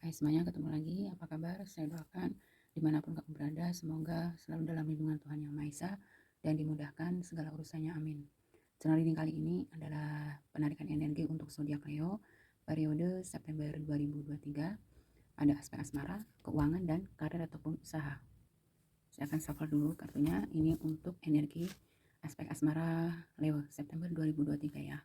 Hai semuanya, ketemu lagi. Apa kabar? Saya doakan dimanapun kamu berada, semoga selalu dalam lindungan Tuhan Yang Maha Esa dan dimudahkan segala urusannya. Amin. Channel reading kali ini adalah penarikan energi untuk zodiak Leo periode September 2023. Ada aspek asmara, keuangan, dan karir ataupun usaha. Saya akan shuffle dulu kartunya. Ini untuk energi aspek asmara Leo September 2023 ya.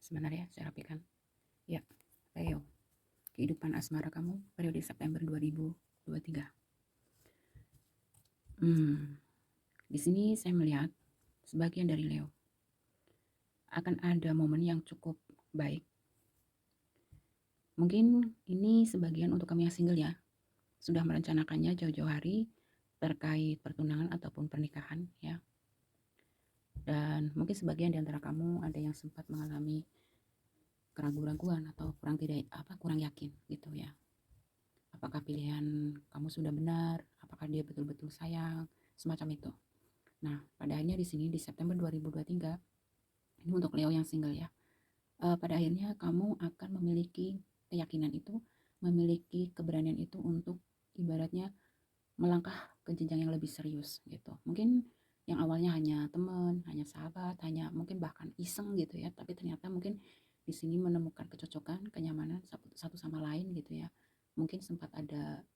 Sebentar ya, saya rapikan. Ya, Leo, kehidupan asmara kamu periode September 2023. Di sini saya melihat sebagian dari Leo akan ada momen yang cukup baik. Mungkin ini sebagian untuk kami yang single ya, sudah merencanakannya jauh-jauh hari terkait pertunangan ataupun pernikahan ya. Dan mungkin sebagian di antara kamu ada yang sempat mengalami keraguan-raguan atau kurang yakin gitu ya. Apakah pilihan kamu sudah benar? Apakah dia betul-betul sayang? Semacam itu. Nah, pada akhirnya di sini di September 2023, ini untuk Leo yang single ya. Pada akhirnya kamu akan memiliki keyakinan itu, memiliki keberanian itu untuk ibaratnya melangkah ke jenjang yang lebih serius gitu. Mungkin yang awalnya hanya teman, hanya sahabat, hanya mungkin bahkan iseng gitu ya, tapi ternyata mungkin di sini menemukan kecocokan, kenyamanan satu sama lain gitu ya. Mungkin sempat ada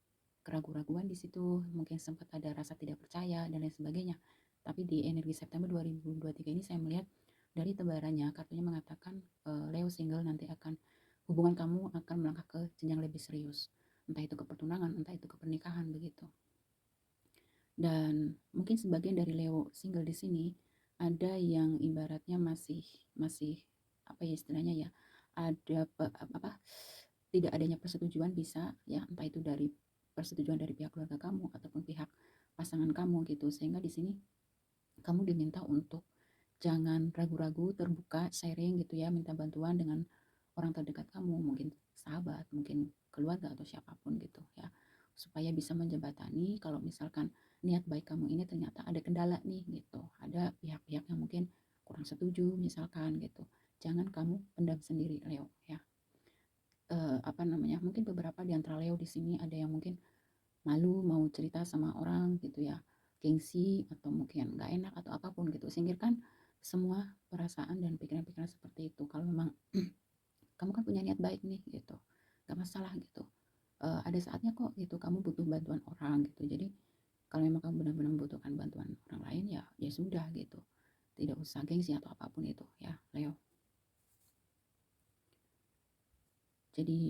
keraguan-raguan di situ, mungkin sempat ada rasa tidak percaya dan lain sebagainya. Tapi di energi September 2023 ini saya melihat dari tebarannya kartunya mengatakan Leo single nanti hubungan kamu akan melangkah ke jenjang lebih serius. Entah itu ke pertunangan, entah itu ke pernikahan begitu. Dan mungkin sebagian dari Leo single di sini ada yang ibaratnya masih apa ya istilahnya ya, ada tidak adanya persetujuan bisa ya, entah itu dari persetujuan dari pihak keluarga kamu ataupun pihak pasangan kamu gitu, sehingga di sini kamu diminta untuk jangan ragu-ragu, terbuka, sharing gitu ya, minta bantuan dengan orang terdekat kamu, mungkin sahabat, mungkin keluarga atau siapapun gitu ya, supaya bisa menjembatani kalau misalkan niat baik kamu ini ternyata ada kendala nih gitu, ada pihak-pihak yang mungkin kurang setuju misalkan gitu. Jangan kamu pendam sendiri Leo ya. Mungkin beberapa di antara Leo di sini ada yang mungkin malu mau cerita sama orang gitu ya, gengsi atau mungkin nggak enak atau apapun gitu. Singkirkan semua perasaan dan pikiran-pikiran seperti itu. Kalau memang kamu kan punya niat baik nih gitu, nggak masalah gitu. Ada saatnya kok gitu kamu butuh bantuan orang gitu. Jadi kalau memang kamu benar-benar membutuhkan bantuan orang lain ya ya sudah gitu, tidak usah gengsi atau apapun itu ya Leo. Jadi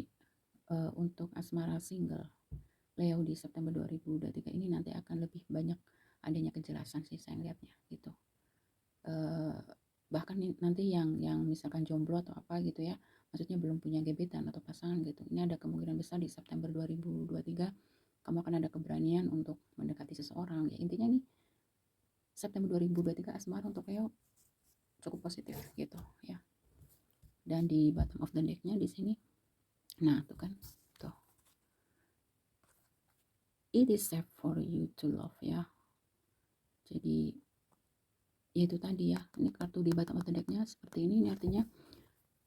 untuk asmara single Leo di September 2023 ini nanti akan lebih banyak adanya kejelasan sih saya lihatnya gitu. Bahkan nanti yang misalkan jomblo atau apa gitu ya, maksudnya belum punya gebetan atau pasangan gitu, ini ada kemungkinan besar di September 2023 kamu akan ada keberanian untuk mendekati seseorang ya. Intinya nih September 2023 asmara untuk Leo cukup positif gitu ya. Dan di bottom of the decknya di sini, nah tuh kan tuh, it is safe for you to love ya. Jadi ya itu tadi ya, ini kartu di bottom of the decknya seperti ini artinya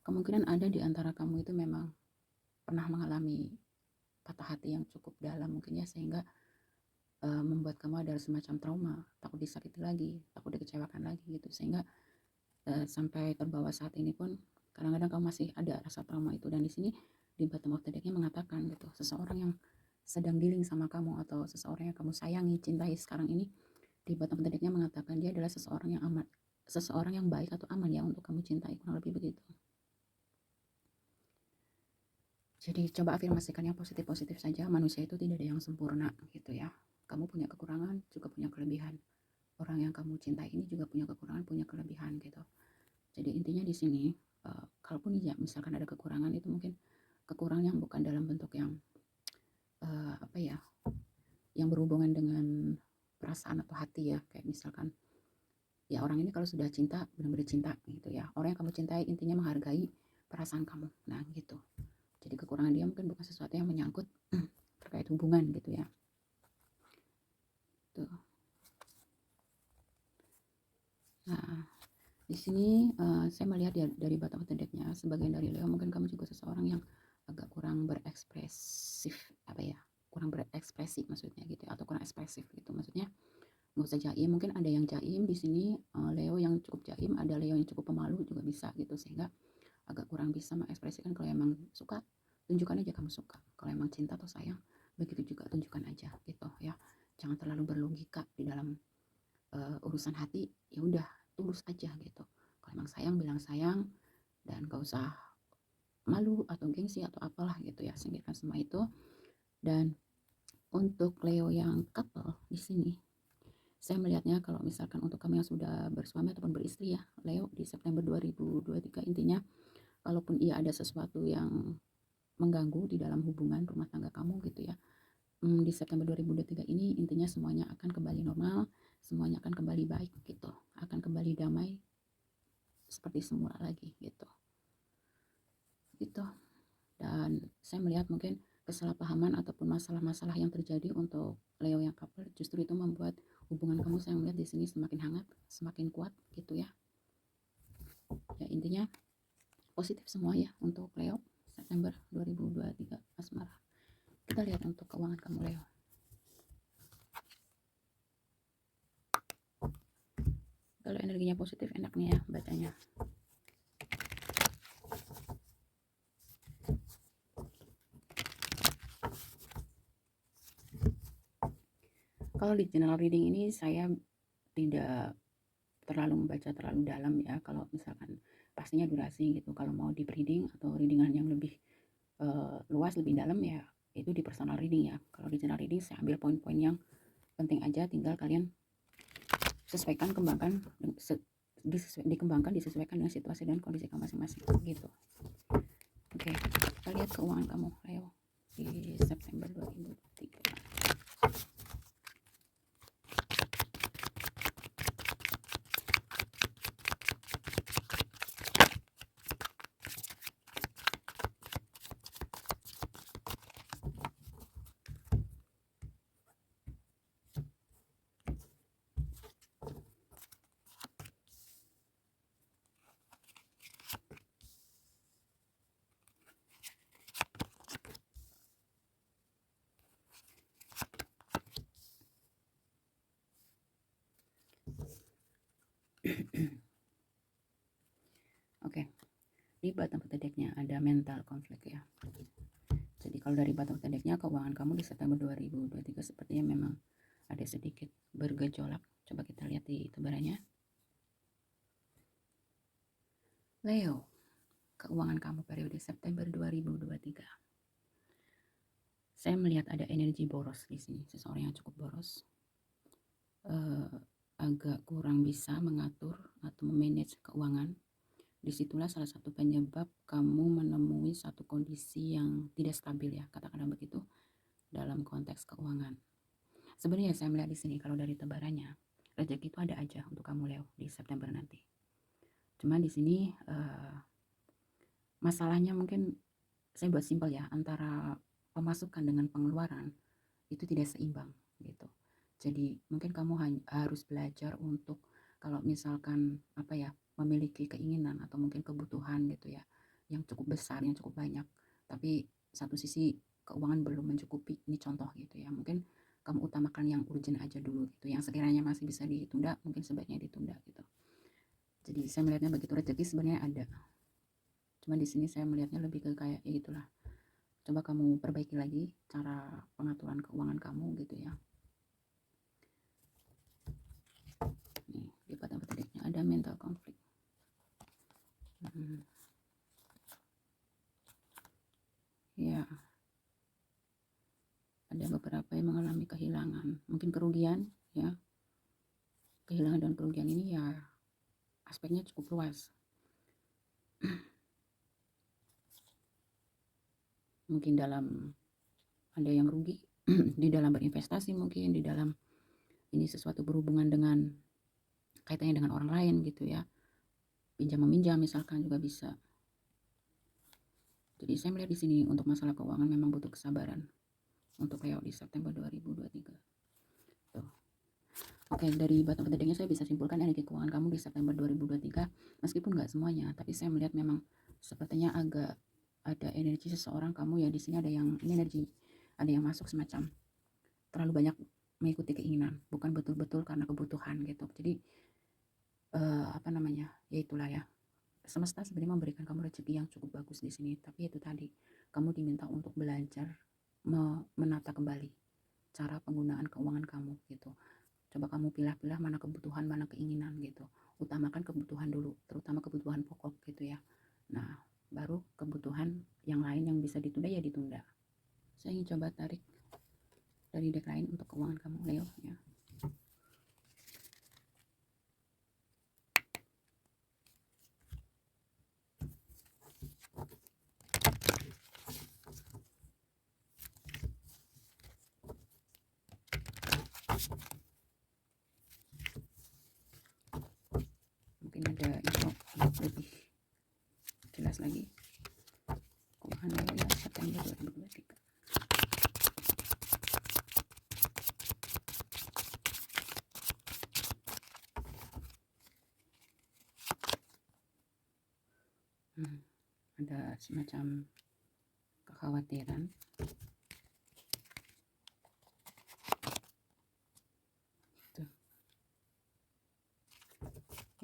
kemungkinan ada di antara kamu itu memang pernah mengalami patah hati yang cukup dalam mungkin ya, sehingga membuat kamu ada semacam trauma, takut disakiti lagi, takut dikecewakan lagi gitu, sehingga sampai terbawa saat ini pun kadang-kadang kamu masih ada rasa trauma itu. Dan di sini di bottom of the decknya mengatakan gitu, seseorang yang sedang dealing sama kamu atau seseorang yang kamu sayangi, cintai sekarang ini, di bottom of the decknya mengatakan dia adalah seseorang yang amat seseorang yang baik atau aman ya untuk kamu cintai, kurang lebih begitu. Jadi coba afirmasikan yang positif-positif saja. Manusia itu tidak ada yang sempurna gitu ya. Kamu punya kekurangan, juga punya kelebihan. Orang yang kamu cintai ini juga punya kekurangan, punya kelebihan gitu. Jadi intinya di sini, kalaupun ya misalkan ada kekurangan, itu mungkin kekurangan yang bukan dalam bentuk yang apa ya, yang berhubungan dengan perasaan atau hati ya. Kayak misalkan ya orang ini kalau sudah cinta, benar-benar cinta gitu ya. Orang yang kamu cintai intinya menghargai perasaan kamu. Nah gitu. Jadi kekurangan dia mungkin bukan sesuatu yang menyangkut terkait hubungan gitu ya. Tuh. Nah, di sini saya melihat dari bottom of the deck-nya, sebagian dari Leo mungkin kamu juga seseorang yang agak kurang berekspresif, apa ya, kurang berekspresi maksudnya gitu ya, atau kurang ekspresif gitu. Maksudnya nggak usah jaim, mungkin ada yang jaim di sini, Leo yang cukup jaim, ada Leo yang cukup pemalu juga bisa gitu, sehingga agak kurang bisa mengekspresikan. Kalau emang suka, tunjukkan aja kamu suka. Kalau emang cinta atau sayang, begitu juga tunjukkan aja gitu ya. Jangan terlalu berlogika di dalam urusan hati. Ya udah, tulus aja gitu. Kalau emang sayang, bilang sayang, dan gak usah malu atau gengsi atau apalah gitu ya. Singkirkan semua itu. Dan untuk Leo yang couple di sini, saya melihatnya kalau misalkan untuk kamu yang sudah bersuami ataupun beristri ya, Leo di September 2023, intinya kalaupun ia ada sesuatu yang mengganggu di dalam hubungan rumah tangga kamu gitu ya, di September 2023 ini intinya semuanya akan kembali normal, semuanya akan kembali baik gitu, akan kembali damai seperti semula lagi gitu. Dan saya melihat mungkin kesalahpahaman ataupun masalah-masalah yang terjadi untuk Leo yang couple, justru itu membuat hubungan kamu, saya melihat di sini semakin hangat, semakin kuat gitu ya. Ya intinya positif semua ya untuk Leo September 2023 asmara. Kita lihat untuk keuangan kamu Leo. Kalau energinya positif enak nih ya bacanya. Kalau di general reading ini saya tidak terlalu membaca terlalu dalam ya. Kalau misalkan pastinya durasi gitu. Kalau mau deep reading atau readingan yang lebih luas, lebih dalam ya, itu di personal reading ya. Kalau di general reading saya ambil poin-poin yang penting aja, tinggal kalian sesuaikan, kembangkan, dikembangkan, disesuaikan dengan situasi dan kondisi kamu masing-masing gitu. Oke, kita lihat keuangan kamu Leo di September 2023. Oke, di bottom of the deck-nya ada mental conflict ya. Jadi kalau dari bottom of the deck-nya, keuangan kamu di September 2023 sepertinya memang ada sedikit bergejolak. Coba kita lihat di tebarannya. Leo, keuangan kamu periode September 2023. Saya melihat ada energi boros di sini, seseorang yang cukup boros, agak kurang bisa mengatur atau memanage keuangan. Disitulah salah satu penyebab kamu menemui satu kondisi yang tidak stabil ya, katakanlah begitu, dalam konteks keuangan. Sebenarnya saya melihat di sini kalau dari tebarannya, rezeki itu ada aja untuk kamu Leo di September nanti. Cuma di sini masalahnya mungkin saya buat simpel ya, antara pemasukan dengan pengeluaran itu tidak seimbang gitu. Jadi mungkin kamu harus belajar untuk, kalau misalkan apa ya, memiliki keinginan atau mungkin kebutuhan gitu ya, yang cukup besar, yang cukup banyak, tapi satu sisi keuangan belum mencukupi. Ini contoh gitu ya, mungkin kamu utamakan yang urgent aja dulu gitu, yang sekiranya masih bisa ditunda mungkin sebaiknya ditunda gitu. Jadi saya melihatnya begitu, rezeki sebenarnya ada, cuma di sini saya melihatnya lebih ke kayak ya gitulah, coba kamu perbaiki lagi cara pengaturan keuangan kamu gitu ya. Nih, di bottom of the deck-nya ada mental konflik. Ya, ada beberapa yang mengalami kehilangan, mungkin kerugian ya. Kehilangan dan kerugian ini ya aspeknya cukup luas. Mungkin dalam ada yang rugi di dalam berinvestasi, mungkin di dalam ini sesuatu berhubungan dengan kaitannya dengan orang lain gitu ya, pinjam meminjam misalkan juga bisa. Jadi saya melihat di sini untuk masalah keuangan memang butuh kesabaran untuk Leo di September 2023. Tuh. Oke, dari bottom of the deck-nya saya bisa simpulkan energi keuangan kamu di September 2023, meskipun nggak semuanya, tapi saya melihat memang sepertinya agak ada energi seseorang kamu ya di sini, ada yang ini energi, ada yang masuk semacam terlalu banyak mengikuti keinginan, bukan betul-betul karena kebutuhan gitu. Jadi ya itulah ya, semesta sebenarnya memberikan kamu rezeki yang cukup bagus di sini, tapi itu tadi kamu diminta untuk belajar menata kembali cara penggunaan keuangan kamu gitu. Coba kamu pilah-pilah mana kebutuhan, mana keinginan gitu. Utamakan kebutuhan dulu, terutama kebutuhan pokok gitu ya. Nah, baru kebutuhan yang lain yang bisa ditunda ya ditunda. Saya ingin coba tarik dari deck lain untuk keuangan kamu Leo ya. Mungkin ada info lebih jelas lagi keuangan Leo ya September 2023. Ada semacam kekhawatiran. Tuh.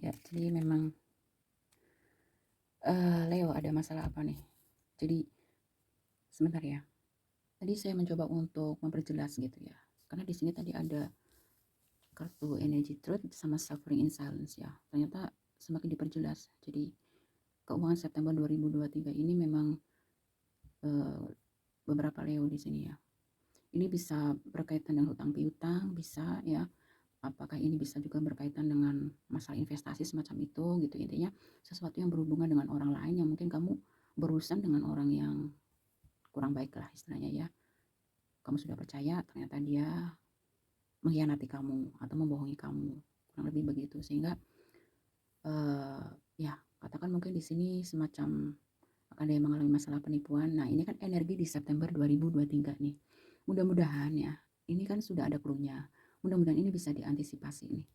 Ya, jadi memang Leo ada masalah apa nih? Jadi sebentar ya. Tadi saya mencoba untuk memperjelas gitu ya. Karena di sini tadi ada kartu energy truth sama suffering in silence ya. Ternyata semakin diperjelas. Jadi keuangan September 2023 ini memang beberapa Leo di sini ya. Ini bisa berkaitan dengan hutang piutang, bisa ya. Apakah ini bisa juga berkaitan dengan masalah investasi semacam itu gitu. Intinya sesuatu yang berhubungan dengan orang lain yang mungkin kamu berurusan dengan orang yang kurang baik lah istilahnya ya. Kamu sudah percaya, ternyata dia mengkhianati kamu atau membohongi kamu, kurang lebih begitu. Sehingga ya katakan mungkin di sini semacam ada yang mengalami masalah penipuan. Nah, ini kan energi di September 2023 nih. Mudah-mudahan ya, ini kan sudah ada clue-nya. Mudah-mudahan ini bisa diantisipasi nih.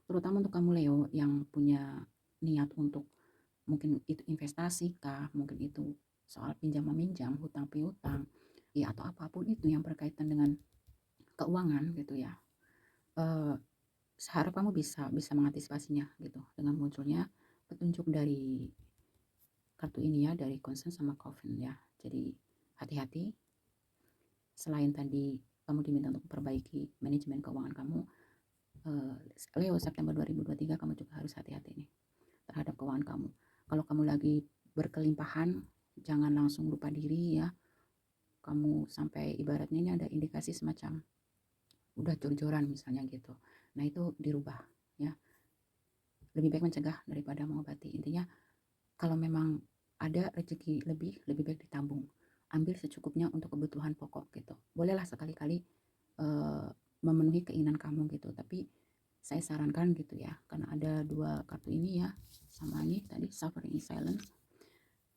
Terutama untuk kamu Leo yang punya niat untuk mungkin itu investasi kah, mungkin itu soal pinjam meminjam, hutang piutang, ya atau apapun itu yang berkaitan dengan keuangan gitu ya. Harap kamu bisa mengantisipasinya gitu dengan munculnya petunjuk dari kartu ini ya, dari Concern sama Coven ya. Jadi hati-hati. Selain tadi kamu diminta untuk memperbaiki manajemen keuangan kamu, Leo September 2023 kamu juga harus hati-hati nih terhadap keuangan kamu. Kalau kamu lagi berkelimpahan, jangan langsung lupa diri ya. Kamu sampai ibaratnya ini ada indikasi semacam udah jor-joran misalnya gitu. Nah, itu dirubah ya. Lebih baik mencegah daripada mengobati. Intinya kalau memang ada rezeki lebih baik ditabung. Ambil secukupnya untuk kebutuhan pokok gitu. Bolehlah sekali-kali memenuhi keinginan kamu gitu. Tapi saya sarankan gitu ya, karena ada dua kartu ini ya, sama ini tadi suffering in silence,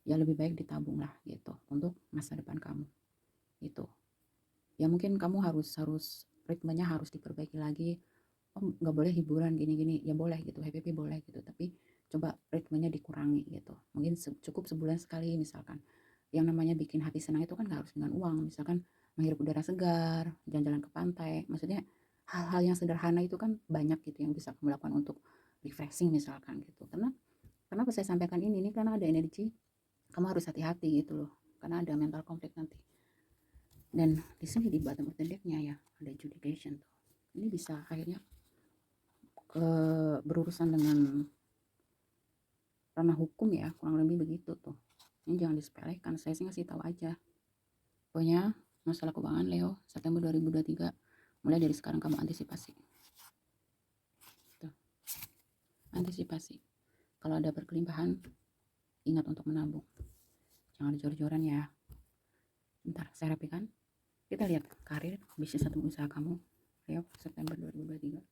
ya lebih baik ditabung lah gitu untuk masa depan kamu gitu. Ya mungkin kamu harus ritmenya harus diperbaiki lagi. Oh, nggak boleh hiburan gini-gini, ya boleh gitu, happy boleh gitu, tapi coba ritmenya dikurangi gitu. Mungkin cukup sebulan sekali misalkan. Yang namanya bikin hati senang itu kan nggak harus dengan uang, misalkan menghirup udara segar, jalan-jalan ke pantai. Maksudnya hal-hal yang sederhana itu kan banyak gitu yang bisa kamu lakukan untuk refreshing misalkan gitu. Karena kenapa saya sampaikan ini karena ada energi, kamu harus hati-hati gitu loh, karena ada mental konflik nanti. Dan di sini di bottom of the deck-nya ya ada adjudication tuh. Ini bisa akhirnya berurusan dengan ranah hukum ya, kurang lebih begitu tuh. Ini jangan disepelekan, saya sih ngasih tahu aja. Pokoknya masalah keuangan Leo September 2023 mulai dari sekarang kamu antisipasi. Tuh. Antisipasi. Kalau ada berkelimpahan, ingat untuk menabung. Jangan jor-joran ya. Bentar, saya rapikan. Kita lihat karir, bisnis atau usaha kamu Leo September 2023.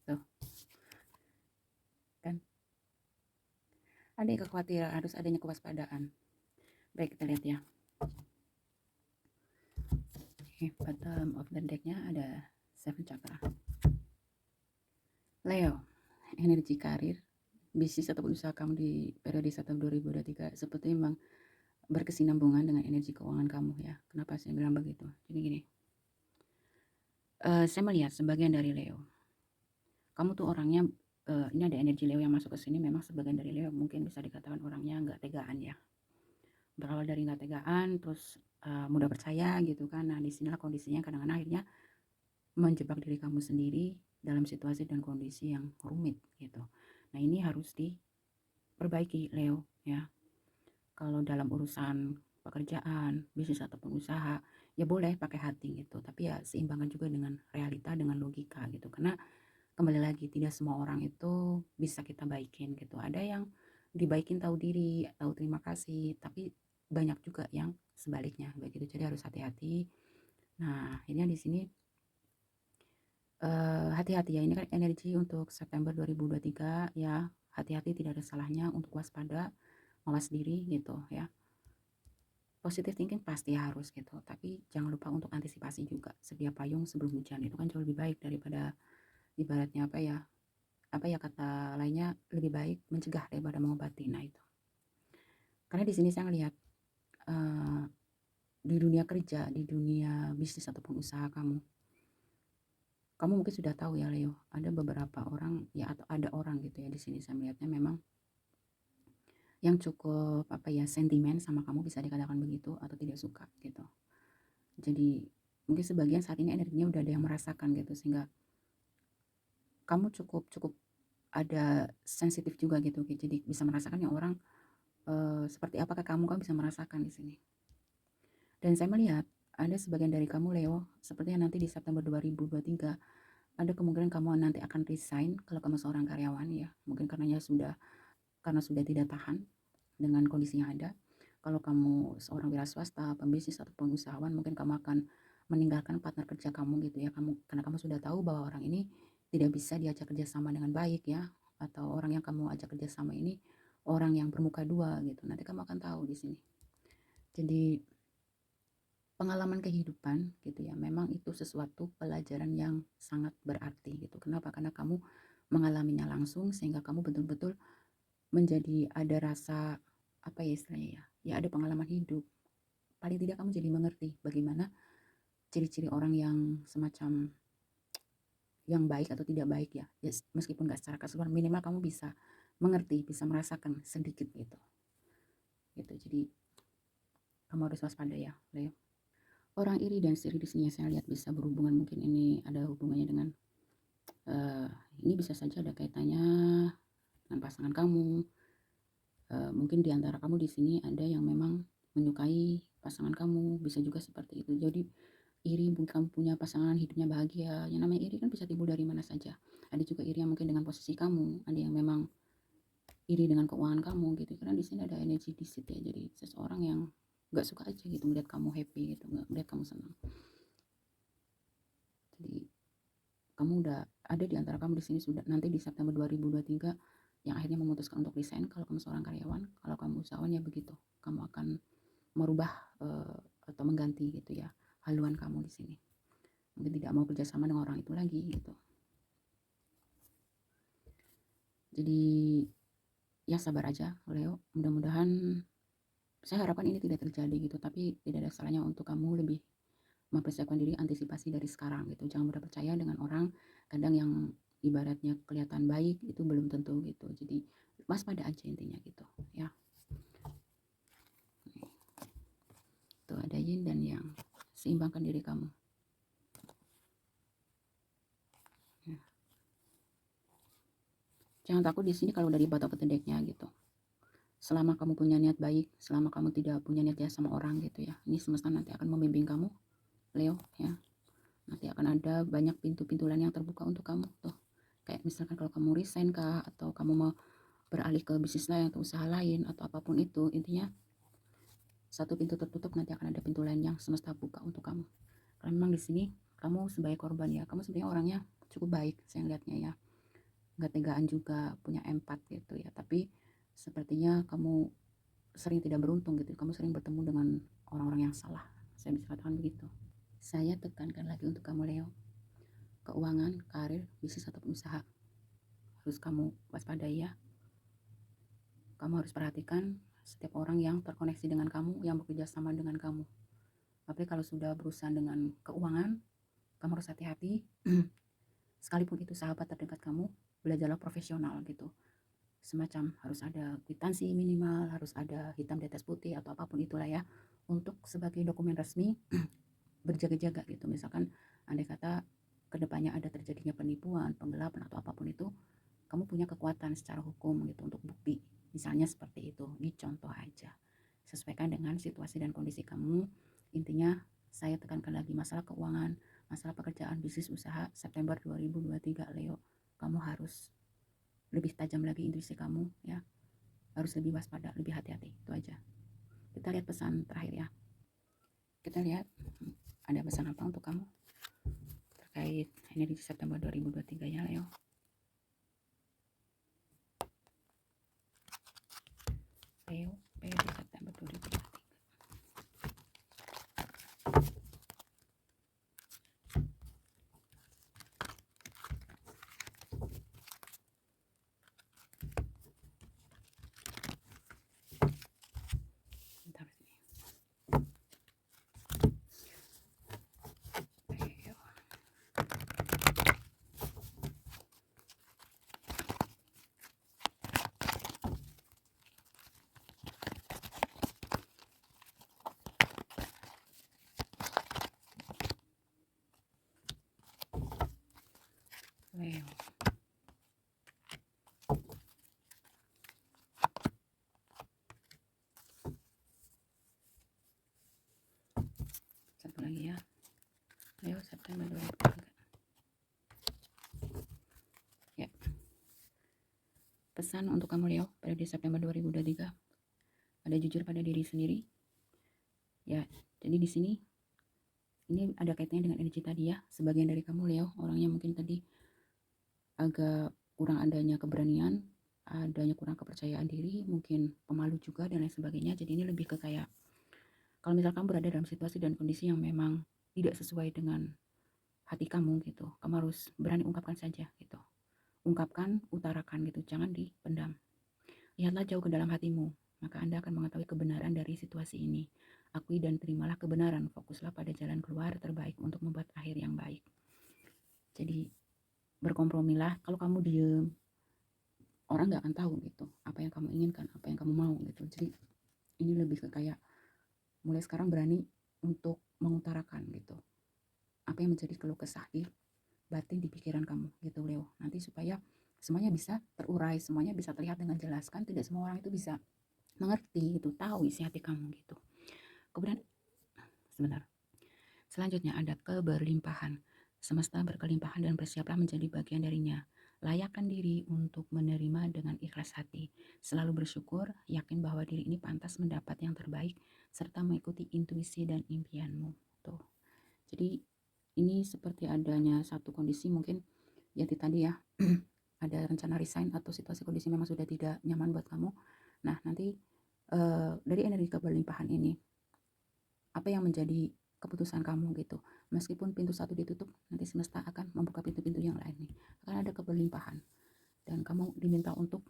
Tuh, kan? Ada kekhawatiran, harus adanya kewaspadaan. Baik, kita lihat ya. Bottom of the decknya ada 7 chakra. Leo, energi karir, bisnis atau usaha kamu di periode September 2023 seperti memang berkesinambungan dengan energi keuangan kamu ya. Kenapa saya bilang begitu? Jadi gini, saya melihat sebagian dari Leo, kamu tuh orangnya, ini ada energi Leo yang masuk ke sini. Memang sebagian dari Leo mungkin bisa dikatakan orangnya nggak tegaan ya. Berawal dari nggak tegaan, terus mudah percaya gitu kan. Nah disinilah kondisinya kadang-kadang akhirnya menjebak diri kamu sendiri dalam situasi dan kondisi yang rumit gitu. Nah ini harus diperbaiki Leo ya. Kalau dalam urusan pekerjaan, bisnis ataupun usaha, ya boleh pakai hati gitu, tapi ya seimbangkan juga dengan realita, dengan logika gitu. Karena kembali lagi, tidak semua orang itu bisa kita baikin gitu. Ada yang dibaikin tahu diri, tahu terima kasih, tapi banyak juga yang sebaliknya begitu. Jadi harus hati-hati. Nah ini di sini hati-hati ya, ini kan energi untuk September 2023 ya. Hati-hati, tidak ada salahnya untuk waspada, mawas diri gitu ya. Positive thinking pasti harus gitu, tapi jangan lupa untuk antisipasi juga. Sedia payung sebelum hujan, itu kan jauh lebih baik daripada, ibaratnya apa ya kata lainnya, lebih baik mencegah daripada mengobati. Nah itu, karena di sini saya ngelihat di dunia kerja, di dunia bisnis ataupun usaha kamu mungkin sudah tahu ya Leo, ada beberapa orang ya, atau ada orang gitu ya, di sini saya melihatnya memang yang cukup apa ya, sentimen sama kamu, bisa dikatakan begitu, atau tidak suka gitu. Jadi mungkin sebagian saat ini energinya udah ada yang merasakan gitu, sehingga kamu cukup ada sensitif juga gitu. Jadi bisa merasakan yang orang seperti apakah kamu kan bisa merasakan di sini. Dan saya melihat ada sebagian dari kamu Leo, sepertinya nanti di September 2023 ada kemungkinan kamu nanti akan resign kalau kamu seorang karyawan ya. Mungkin karena sudah tidak tahan dengan kondisi yang ada. Kalau kamu seorang wira swasta, pembisnis ataupun usahawan, mungkin kamu akan meninggalkan partner kerja kamu gitu ya. Karena kamu sudah tahu bahwa orang ini tidak bisa diajak kerjasama dengan baik ya, atau orang yang kamu ajak kerjasama ini orang yang bermuka dua gitu. Nanti kamu akan tahu di sini. Jadi pengalaman kehidupan gitu ya, memang itu sesuatu pelajaran yang sangat berarti gitu. Kenapa? Karena kamu mengalaminya langsung, sehingga kamu betul-betul menjadi ada rasa apa ya istilahnya ya, ya ada pengalaman hidup. Paling tidak kamu jadi mengerti bagaimana ciri-ciri orang yang semacam yang baik atau tidak baik ya, ya meskipun gak secara keseluruhan, minimal kamu bisa mengerti, bisa merasakan sedikit gitu. Jadi kamu harus waspada ya Leo. Orang iri dan siri di sini saya lihat bisa berhubungan, mungkin ini ada hubungannya dengan ini bisa saja ada kaitannya dengan pasangan kamu. Mungkin di antara kamu di sini ada yang memang menyukai pasangan kamu, bisa juga seperti itu. Jadi iri kamu punya pasangan hidupnya bahagia. Yang namanya iri kan bisa timbul dari mana saja. Ada juga iri yang mungkin dengan posisi kamu, ada yang memang iri dengan keuangan kamu gitu. Karena di sini ada energi disit ya. Jadi seseorang yang nggak suka aja gitu melihat kamu happy gitu, nggak melihat kamu senang. Jadi kamu udah ada di antara kamu di sini sudah nanti di September 2023 yang akhirnya memutuskan untuk resign. Kalau kamu seorang karyawan, kalau kamu usahawan ya begitu, kamu akan merubah atau mengganti gitu ya haluan kamu di sini. Mungkin tidak mau kerjasama dengan orang itu lagi gitu. Jadi ya sabar aja Leo, mudah-mudahan, saya harapkan ini tidak terjadi gitu, tapi tidak ada salahnya untuk kamu lebih mempersiapkan diri, antisipasi dari sekarang gitu. Jangan mudah percaya dengan orang, kadang yang ibaratnya kelihatan baik itu belum tentu gitu. Jadi waspada aja intinya gitu ya. Tuh ada yin dan yang, seimbangkan diri kamu ya. Jangan takut di sini kalau dari batok ketedeknya gitu. Selama kamu punya niat baik, selama kamu tidak punya niat jahat sama orang gitu ya, ini semesta nanti akan membimbing kamu Leo ya. Nanti akan ada banyak pintu-pintu lain yang terbuka untuk kamu tuh. Kayak misalkan kalau kamu resign kah, atau kamu mau beralih ke bisnis lain atau usaha lain atau apapun itu, intinya satu pintu tertutup nanti akan ada pintu lain yang semesta buka untuk kamu. Karena memang di sini kamu sebagai korban ya, kamu sebenarnya orangnya cukup baik saya lihatnya ya, nggak tegaan juga, punya empat gitu ya, tapi sepertinya kamu sering tidak beruntung gitu, kamu sering bertemu dengan orang-orang yang salah, saya bisa katakan begitu. Saya tekankan lagi untuk kamu Leo, keuangan, karir, bisnis ataupun usaha harus kamu waspadai ya. Kamu harus perhatikan setiap orang yang terkoneksi dengan kamu, yang bekerja sama dengan kamu. Tapi kalau sudah berurusan dengan keuangan, kamu harus hati-hati. Sekalipun itu sahabat terdekat kamu, belajarlah profesional gitu. Semacam harus ada kwitansi minimal, harus ada hitam di atas putih atau apapun itulah ya, untuk sebagai dokumen resmi berjaga-jaga gitu. Misalkan andai kata kedepannya ada terjadinya penipuan, penggelapan atau apapun itu, kamu punya kekuatan secara hukum gitu untuk bukti. Misalnya seperti itu, ini contoh aja. Sesuaikan dengan situasi dan kondisi kamu. Intinya saya tekankan lagi, masalah keuangan, masalah pekerjaan, bisnis, usaha, September 2023 Leo, kamu harus lebih tajam lagi intuisi kamu ya. Harus lebih waspada, lebih hati-hati, itu aja. Kita lihat pesan terakhir ya. Kita lihat ada pesan apa untuk kamu terkait energi September 2023 ya Leo. Leo, periode September 2023. Bentar sini. Leo. Leo. Satu lagi ya. Leo September 2023. Ya. Pesan untuk kamu Leo periode September 2023. Ada jujur pada diri sendiri. Ya, jadi di sini ini ada kaitannya dengan energi tadi ya. Sebagian dari kamu Leo, orangnya mungkin tadi agak kurang adanya keberanian, adanya kurang kepercayaan diri, mungkin pemalu juga dan lain sebagainya. Jadi ini lebih ke kayak kalau misalkan berada dalam situasi dan kondisi yang memang tidak sesuai dengan hati kamu gitu, kamu harus berani ungkapkan saja gitu. Ungkapkan, utarakan gitu, jangan dipendam. Lihatlah jauh ke dalam hatimu, maka Anda akan mengetahui kebenaran dari situasi ini. Akui dan terimalah kebenaran, fokuslah pada jalan keluar terbaik untuk membuat akhir yang baik. Jadi berkompromilah. Kalau kamu diem, orang nggak akan tahu gitu apa yang kamu inginkan, apa yang kamu mau gitu. Jadi ini lebih ke kayak mulai sekarang berani untuk mengutarakan gitu apa yang menjadi keluh kesah di batin, di pikiran kamu gitu Leo. Nanti supaya semuanya bisa terurai, semuanya bisa terlihat dengan jelas, kan tidak semua orang itu bisa mengerti gitu, tahu isi hati kamu gitu. Kemudian sebentar, selanjutnya ada keberlimpahan. Semesta berkelimpahan dan bersiaplah menjadi bagian darinya. Layakkan diri untuk menerima dengan ikhlas hati. Selalu bersyukur, yakin bahwa diri ini pantas mendapat yang terbaik, serta mengikuti intuisi dan impianmu. Tuh. Jadi ini seperti adanya satu kondisi mungkin ya tadi ya. ada rencana resign atau situasi kondisi memang sudah tidak nyaman buat kamu. Nah, nanti dari energi keberlimpahan ini, apa yang menjadi keputusan kamu gitu. Meskipun pintu satu ditutup, nanti semesta akan membuka pintu-pintu yang lain nih. Akan ada keberlimpahan. Dan kamu diminta untuk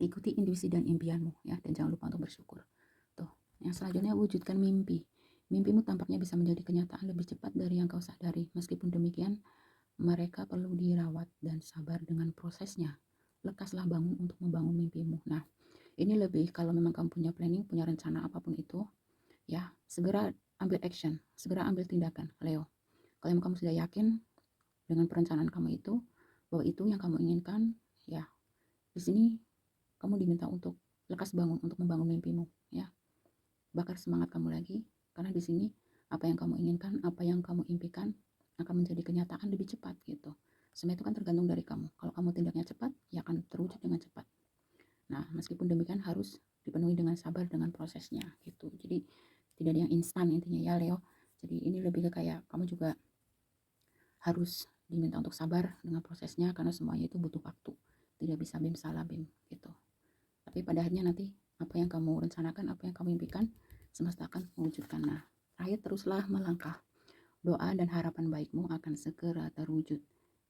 ikuti intuisi dan impianmu ya, dan jangan lupa untuk bersyukur. Tuh, yang selanjutnya wujudkan mimpi. Mimpimu tampaknya bisa menjadi kenyataan lebih cepat dari yang kau sadari. Meskipun demikian, mereka perlu dirawat dan sabar dengan prosesnya. Lekaslah bangun untuk membangun mimpimu. Nah, ini lebih kalau memang kamu punya planning, punya rencana apapun itu, ya, segera ambil action, segera ambil tindakan, Leo. Kalau memang kamu sudah yakin dengan perencanaan kamu itu, bahwa itu yang kamu inginkan, ya, di sini kamu diminta untuk lekas bangun untuk membangun mimpimu, ya. Bakar semangat kamu lagi, karena di sini apa yang kamu inginkan, apa yang kamu impikan akan menjadi kenyataan lebih cepat gitu. Semua itu kan tergantung dari kamu. Kalau kamu tindaknya cepat, ya akan terwujud dengan cepat. Nah, meskipun demikian harus dipenuhi dengan sabar dengan prosesnya gitu. Jadi tidak ada yang instan intinya ya, Leo. Jadi ini lebih ke kayak kamu juga harus diminta untuk sabar dengan prosesnya, karena semuanya itu butuh waktu. Tidak bisa bim salah bim gitu. Tapi pada akhirnya nanti apa yang kamu rencanakan, apa yang kamu impikan, semesta akan mewujudkan. Nah, terakhir teruslah melangkah. Doa dan harapan baikmu akan segera terwujud.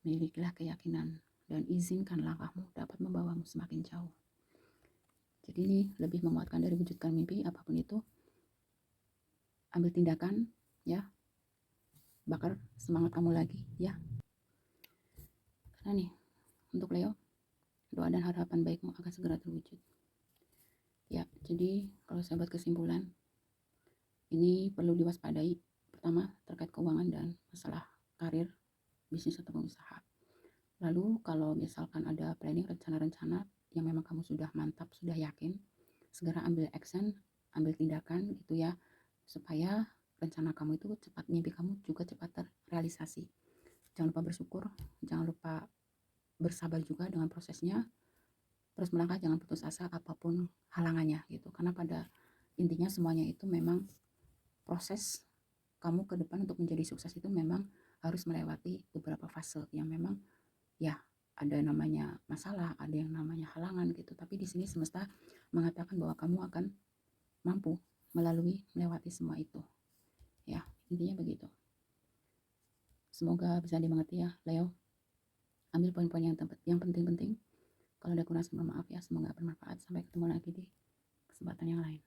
Milikilah keyakinan dan izinkan langkahmu dapat membawamu semakin jauh. Jadi ini lebih menguatkan dari wujudkan mimpi apapun itu. Ambil tindakan, ya. Bakar semangat kamu lagi, ya. Karena nih, untuk Leo, doa dan harapan baikmu akan segera terwujud. Ya, jadi kalau saya buat kesimpulan, ini perlu diwaspadai. Pertama, terkait keuangan dan masalah karir, bisnis atau usaha. Lalu kalau misalkan ada planning, rencana-rencana yang memang kamu sudah mantap, sudah yakin, segera ambil action, ambil tindakan gitu ya, supaya rencana kamu itu cepat, mimpi kamu juga cepat terrealisasi. Jangan lupa bersyukur, jangan lupa bersabar juga dengan prosesnya, terus melangkah, jangan putus asa apapun halangannya gitu. Karena pada intinya semuanya itu memang proses kamu ke depan untuk menjadi sukses itu memang harus melewati beberapa fase yang memang ya ada namanya masalah, ada yang namanya halangan gitu. Tapi di sini semesta mengatakan bahwa kamu akan mampu melewati semua itu. Ya, intinya begitu. Semoga bisa dimengerti ya, Leo. Ambil poin-poin yang penting-penting. Kalau ada kurang, mohon maaf ya. Semoga bermanfaat. Sampai ketemu lagi di kesempatan yang lain.